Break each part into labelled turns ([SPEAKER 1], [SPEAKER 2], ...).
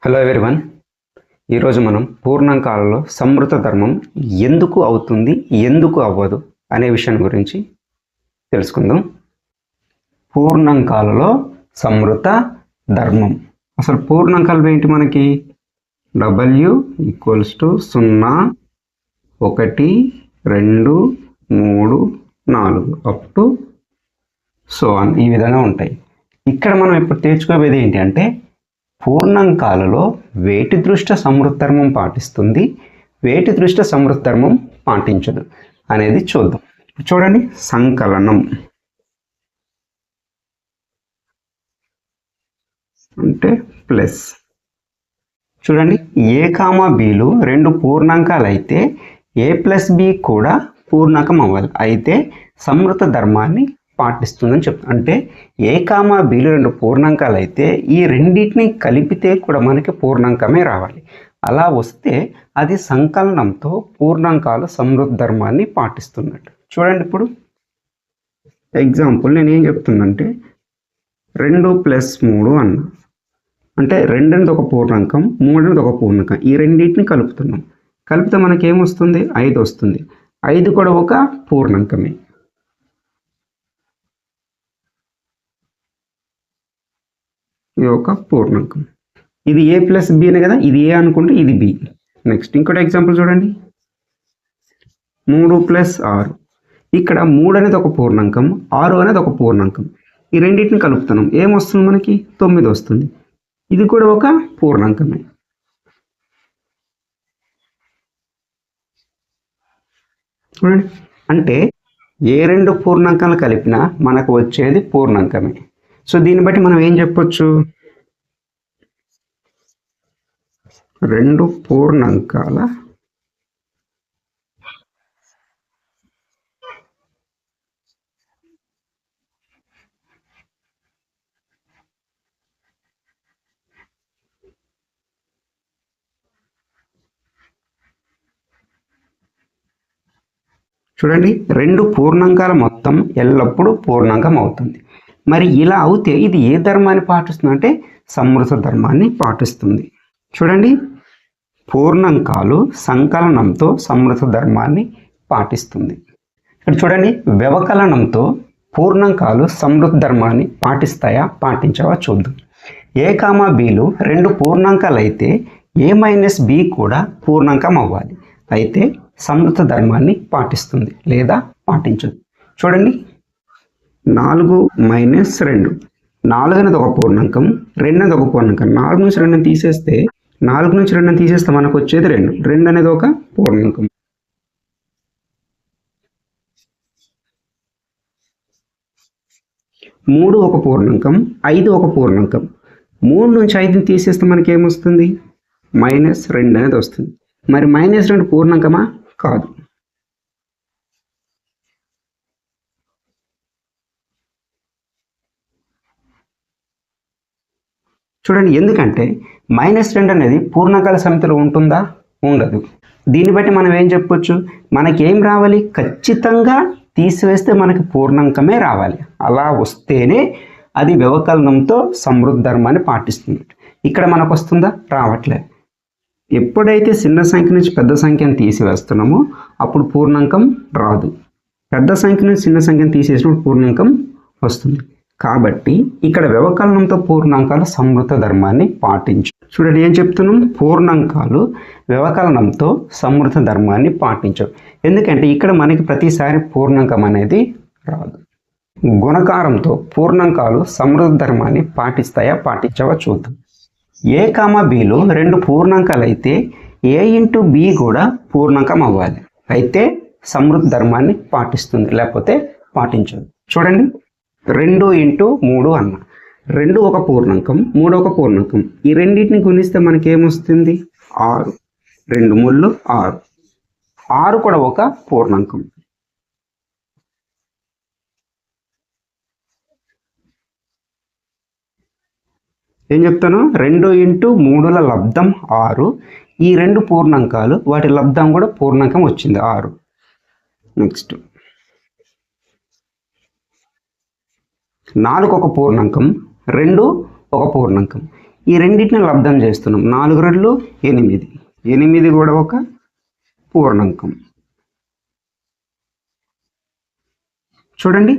[SPEAKER 1] Hello everyone. ఈరోజు మనం పూర్ణాంకాలలో సంవృత ధర్మం ఎందుకు అవుతుంది, ఎందుకు అవ్వదు అనే విషయం గురించి తెలుసుకుందాం. పూర్ణాంకాలలో సంవృత ధర్మం. అసలు పూర్ణాంకాలు ఏంటి? మనకి W = 0, 1, 2, 3, 4 up to so on ఈ విధంగా ఉంటాయి. ఇక్కడ మనం ఇప్పుడు తెచ్చుకోబోయేది ఏంటి అంటే పూర్ణాంకాలలో వేటి దృష్ట్యా సంవృత ధర్మం పాటిస్తుంది, వేటి దృష్ట్యా సంవృత ధర్మం పాటించదు అనేది చూద్దాం. చూడండి, సంకలనం అంటే ప్లస్. చూడండి, A, Bలు రెండు పూర్ణాంకాలు అయితే A + B కూడా పూర్ణాంకం అవ్వాలి, అయితే సంవృత ధర్మాన్ని పాటిస్తుందని చెప్తాం. అంటే A, Bలు రెండు పూర్ణాంకాలు అయితే ఈ రెండింటిని కలిపితే కూడా మనకి పూర్ణాంకమే రావాలి. అలా వస్తే అది సంకలనంతో పూర్ణాంకాలు సంవృత ధర్మాన్ని పాటిస్తున్నట్టు. చూడండి, ఇప్పుడు ఎగ్జాంపుల్ నేను ఏం చెప్తున్నంటే 2 + 3 అన్నా, అంటే 2 అనేది ఒక పూర్ణాంకం, 3 అనేది ఒక పూర్ణాంకం. ఈ రెండింటిని కలుపుతున్నాం. కలిపితే మనకి ఏమొస్తుంది? 5 వస్తుంది. 5 కూడా ఒక పూర్ణాంకమే. ఇది ఒక పూర్ణాంకం. ఇది A + B అనే కదా, ఇది A అనుకుంటే ఇది B. నెక్స్ట్ ఇంకోటి ఎగ్జాంపుల్ చూడండి, 3 + 6. ఇక్కడ 3 అనేది ఒక పూర్ణాంకం, 6 అనేది ఒక పూర్ణాంకం. ఈ రెండింటిని కలుపుతున్నాం. ఏమొస్తుంది మనకి? 9 వస్తుంది. ఇది కూడా ఒక పూర్ణాంకమే. చూడండి, అంటే ఏ రెండు పూర్ణాంకాలు కలిపినా మనకు వచ్చేది పూర్ణాంకమే. సో దీన్ని బట్టి మనం ఏం చెప్పొచ్చు? రెండు పూర్ణాంకాల చూడండి, రెండు పూర్ణాంకాల మొత్తం ఎల్లప్పుడూ పూర్ణాంకం అవుతుంది. మరి ఇలా అవుతే ఇది ఏ ధర్మాన్ని పాటిస్తుంది అంటే సంవృత ధర్మాన్ని పాటిస్తుంది. చూడండి, పూర్ణాంకాలు సంకలనంతో సంవృత ధర్మాన్ని పాటిస్తుంది. ఇక్కడ చూడండి, వ్యవకలనంతో పూర్ణాంకాలు సంవృత ధర్మాన్ని పాటిస్తాయా, పాటించవా చూద్దాం. A, Bలు రెండు పూర్ణాంకాలు అయితే A - B కూడా పూర్ణాంకం అవ్వాలి, అయితే సంవృత ధర్మాన్ని పాటిస్తుంది లేదా పాటించదు. చూడండి, 4 - 2. 4 అనేది ఒక పూర్ణాంకం, 2 అనేది ఒక పూర్ణాంకం. 4 నుంచి 2 తీసేస్తే మనకు వచ్చేది 2. 2 అనేది ఒక పూర్ణాంకం. మూడు ఒక పూర్ణాంకం, 5 ఒక పూర్ణాంకం. 3 నుంచి 5ని తీసేస్తే మనకి ఏమొస్తుంది? -2 అనేది వస్తుంది. మరి -2 పూర్ణాంకమా? కాదు. చూడండి, ఎందుకంటే -2 అనేది పూర్ణాంకాల సమితిలో ఉంటుందా? ఉండదు. దీన్ని బట్టి మనం ఏం చెప్పొచ్చు? మనకేం రావాలి? ఖచ్చితంగా తీసివేస్తే మనకి పూర్ణాంకమే రావాలి. అలా వస్తేనే అది వ్యవకలనంతో సంవృత ధర్మాన్ని పాటిస్తుంది. ఇక్కడ మనకు వస్తుందా? రావట్లేదు. ఎప్పుడైతే చిన్న సంఖ్య నుంచి పెద్ద సంఖ్యను తీసివేస్తున్నామో అప్పుడు పూర్ణాంకం రాదు. పెద్ద సంఖ్య నుంచి చిన్న సంఖ్యను తీసేసినప్పుడు పూర్ణాంకం వస్తుంది. కాబట్టి ఇక్కడ వ్యవకలనంతో పూర్ణాంకాలు సంవృత ధర్మాన్ని పాటించు. చూడండి, ఏం చెప్తున్నాం? పూర్ణాంకాలు వ్యవకలనంతో సంవృత ధర్మాన్ని పాటించవు. ఎందుకంటే ఇక్కడ మనకి ప్రతిసారి పూర్ణాంకం అనేది రాదు. గుణకారంతో పూర్ణాంకాలు సంవృత ధర్మాన్ని పాటిస్తాయా, పాటించవా చూద్దాం. A, Bలు రెండు పూర్ణాంకాలు అయితే A × B కూడా పూర్ణాంకం అవ్వాలి, అయితే సంవృత ధర్మాన్ని పాటిస్తుంది, లేకపోతే పాటించదు. చూడండి, 2 × 3 అన్న. 2 ఒక పూర్ణాంకం, 3 ఒక పూర్ణాంకం. ఈ రెండింటిని గుణిస్తే మనకి ఏమొస్తుంది? 6. 2 × 3 = 6. 6 కూడా ఒక పూర్ణాంకం. ఏం చెప్తాను? 2 × 3ల లబ్ధం 6. ఈ రెండు పూర్ణాంకాలు వాటి లబ్ధం కూడా పూర్ణాంకం వచ్చింది 6. నెక్స్ట్ 4 ఒక పూర్ణాంకం, 2 ఒక పూర్ణాంకం. ఈ రెండింటిని లబ్ధం చేస్తున్నాం. 4 రెట్లు 8. 8 కూడా ఒక పూర్ణాంకం. చూడండి,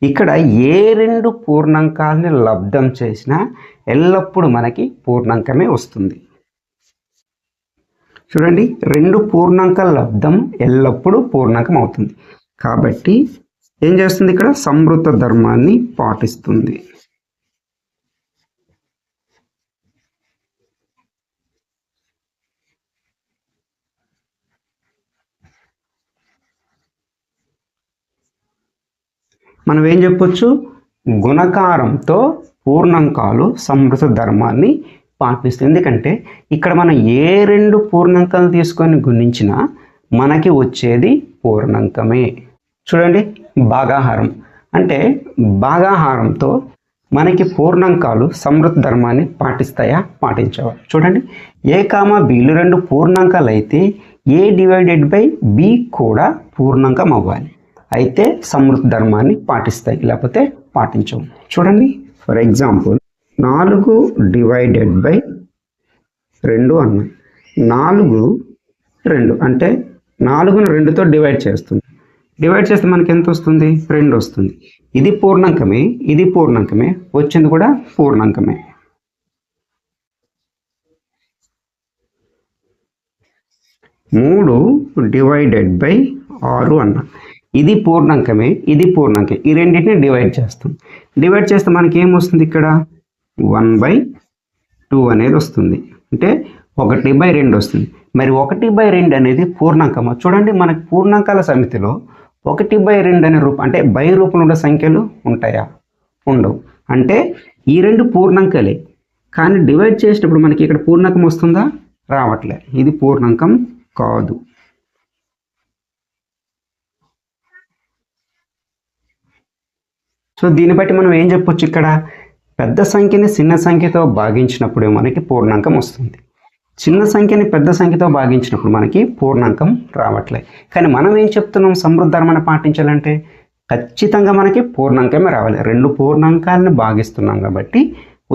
[SPEAKER 1] ఇక్కడ ఏ రెండు పూర్ణాంకాలని లబ్ధం చేసినా ఎల్లప్పుడూ మనకి పూర్ణాంకమే వస్తుంది. చూడండి, రెండు పూర్ణాంకాల లబ్ధం ఎల్లప్పుడూ పూర్ణాంకం అవుతుంది. కాబట్టి ఏం చేస్తుంది, ఇక్కడ సంవృత ధర్మాన్ని పాటిస్తుంది. మనం ఏం చెప్పొచ్చు, గుణకారంతో పూర్ణాంకాలు సంవృత ధర్మాన్ని పాటిస్తుంది. ఎందుకంటే ఇక్కడ మనం ఏ రెండు పూర్ణాంకాలు తీసుకొని గుణించినా మనకి వచ్చేది పూర్ణాంకమే. చూడండి, భాగాహారం అంటే భాగాహారంతో మనకి పూర్ణాంకాలు సంవృత ధర్మాన్ని పాటిస్తాయా, పాటించవా? చూడండి, ఏ కామా బీలు రెండు పూర్ణాంకాలు అయితే ఏ డివైడెడ్ బై బి కూడా పూర్ణాంకం అవ్వాలి. అయితే సంవృత ధర్మాన్ని పాటిస్తాయి, లేకపోతే పాటించవు. చూడండి, ఫర్ ఎగ్జాంపుల్ 4 డివైడెడ్ బై 2 అన్నాం. 4 2 అంటే 4ను 2తో డివైడ్ చేస్తుంది. డివైడ్ చేస్తే మనకి ఎంత వస్తుంది, 2 వస్తుంది. ఇది పూర్ణాంకమే, ఇది పూర్ణాంకమే, వచ్చింది కూడా పూర్ణాంకమే. మూడు డివైడెడ్ బై 6 అన్నా. ఇది పూర్ణాంకమే, ఇది పూర్ణాంకమే. ఈ రెండింటిని డివైడ్ చేస్తాం. డివైడ్ చేస్తే మనకి ఏమొస్తుంది, ఇక్కడ 1/2 అనేది వస్తుంది. అంటే 1/2 వస్తుంది. మరి 1/2 అనేది పూర్ణాంకమా? చూడండి, మనకి పూర్ణాంకాల సమితిలో 1/2 అనే రూపం అంటే బై రూపంలో ఉన్న సంఖ్యలు ఉంటాయా? ఉండవు. అంటే ఈ రెండు పూర్ణాంకాలే, కానీ డివైడ్ చేసేటప్పుడు మనకి ఇక్కడ పూర్ణాంకం వస్తుందా? రావట్లే. ఇది పూర్ణాంకం కాదు. సో దీన్ని బట్టి మనం ఏం చెప్పొచ్చు, ఇక్కడ పెద్ద సంఖ్యని చిన్న సంఖ్యతో భాగించినప్పుడు మనకి పూర్ణాంకం వస్తుంది. చిన్న సంఖ్యని పెద్ద సంఖ్యతో భాగించినప్పుడు మనకి పూర్ణాంకం రావట్లేదు. కానీ మనం ఏం చెప్తున్నాం, సంవృత ధర్మాన్ని పాటించాలంటే ఖచ్చితంగా మనకి పూర్ణాంకమే రావాలి. రెండు పూర్ణాంకాలను భాగిస్తున్నాం కాబట్టి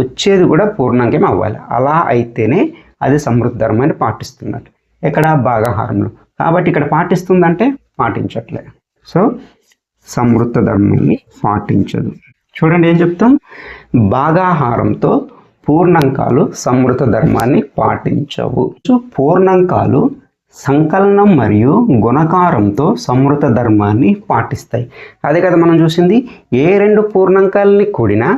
[SPEAKER 1] వచ్చేది కూడా పూర్ణాంకం అవ్వాలి. అలా అయితేనే అది సంవృత ధర్మాన్ని పాటిస్తున్నట్టు. ఇక్కడ భాగాహారంలో కాబట్టి ఇక్కడ పాటిస్తుందంటే పాటించట్లే. సో సంవృత ధర్మాన్ని పాటించదు. చూడండి, ఏం చెప్తాం, భాగాహారంతో పూర్ణాంకాలు సంవృత ధర్మాన్ని పాటించవు. పూర్ణాంకాలు సంకలనం మరియు గుణకారంతో సంవృత ధర్మాన్ని పాటిస్తాయి. అదే కదా మనం చూసింది, ఏ రెండు పూర్ణాంకాలని కూడినా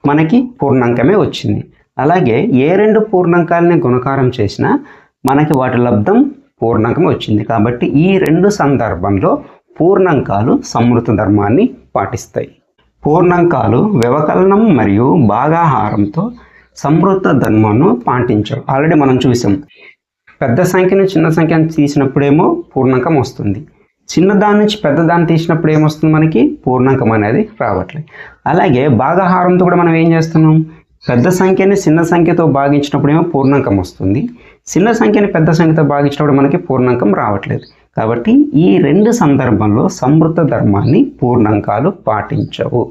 [SPEAKER 1] మనకి పూర్ణాంకమే వచ్చింది. అలాగే ఏ రెండు పూర్ణాంకాలని గుణకారం చేసినా మనకి వాటి లబ్ధం పూర్ణాంకం వచ్చింది. కాబట్టి ఈ రెండు సందర్భంలో పూర్ణాంకాలు సంవృత ధర్మాన్ని పాటిస్తాయి. పూర్ణాంకాలు వ్యవకలనం మరియు భాగాహారంతో సంవృత ధర్మాన్ని పాటించవు. ఆల్రెడీ మనం చూసాం, పెద్ద సంఖ్యను చిన్న సంఖ్యను తీసినప్పుడేమో పూర్ణాంకం వస్తుంది, చిన్న దాని నుంచి పెద్ద దాన్ని తీసినప్పుడు ఏమొస్తుంది, మనకి పూర్ణాంకం అనేది రావట్లేదు. అలాగే భాగాహారంతో కూడా మనం ఏం చేస్తున్నాం, పెద్ద సంఖ్యని చిన్న సంఖ్యతో భాగించినప్పుడేమో పూర్ణాంకం వస్తుంది, చిన్న సంఖ్యని పెద్ద సంఖ్యతో భాగించినప్పుడు మనకి పూర్ణాంకం రావట్లేదు. కాబట్టి ఈ రెండు సందర్భంలో సంవృత ధర్మాన్ని పూర్ణాంకాలు పాటించవు.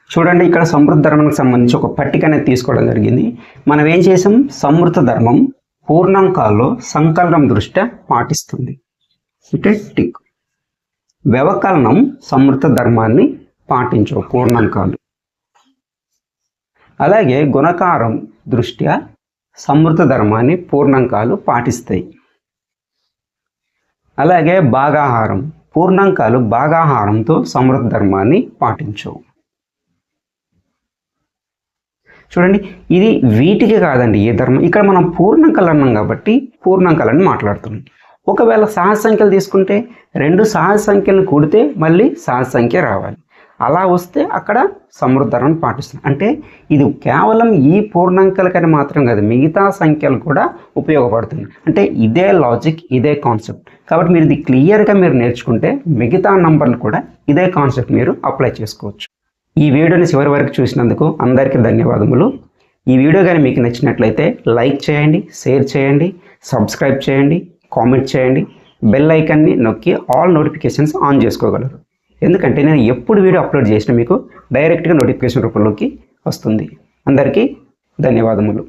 [SPEAKER 1] చూడండి, ఇక్కడ సంవృత ధర్మానికి సంబంధించి ఒక పట్టిక అనేది తీసుకోవడం జరిగింది. మనం ఏం చేసాం, సంవృత ధర్మం పూర్ణాంకాల్లో సంకలనం దృష్ట్యా పాటిస్తుంది అంటే టిక్. వ్యవకలనం సంవృత ధర్మాన్ని పాటించవు పూర్ణాంకాలు. అలాగే గుణకారం దృష్ట్యా సంవృత ధర్మాన్ని పూర్ణాంకాలు పాటిస్తాయి. అలాగే భాగాహారం, పూర్ణాంకాలు భాగాహారంతో సంవృత ధర్మాన్ని పాటించవు. చూడండి, ఇది వీటికి కాదండి ఏ ధర్మం. ఇక్కడ మనం పూర్ణాంకాలు అన్నాం కాబట్టి పూర్ణాంకాలని మాట్లాడుతున్నాం. ఒకవేళ సహజ సంఖ్యలు తీసుకుంటే రెండు సహజ సంఖ్యలను కూడితే మళ్ళీ సహజ సంఖ్య రావాలి. అలా వస్తే అక్కడ సంవృత ధర్మాన్ని పాటిస్తుంది. అంటే ఇది కేవలం ఈ పూర్ణాంకాలకని మాత్రం కాదు, మిగతా సంఖ్యలు కూడా ఉపయోగపడుతుంది. అంటే ఇదే లాజిక్, ఇదే కాన్సెప్ట్. కాబట్టి మీరు ఇది క్లియర్గా మీరు నేర్చుకుంటే మిగతా నంబర్లు కూడా ఇదే కాన్సెప్ట్ మీరు అప్లై చేసుకోవచ్చు. ఈ వీడియోని చివరి వరకు చూసినందుకు అందరికీ ధన్యవాదములు. ఈ వీడియో కానీ మీకు నచ్చినట్లయితే లైక్ చేయండి, షేర్ చేయండి, సబ్స్క్రైబ్ చేయండి, కామెంట్ చేయండి, బెల్ ఐకాన్ని నొక్కి ఆల్ నోటిఫికేషన్స్ ఆన్ చేసుకోగలరు. ఎందుకంటే నేను ఎప్పుడు వీడియో అప్లోడ్ చేసినా మీకు డైరెక్ట్గా నోటిఫికేషన్ రూపంలోకి వస్తుంది. అందరికీ ధన్యవాదములు.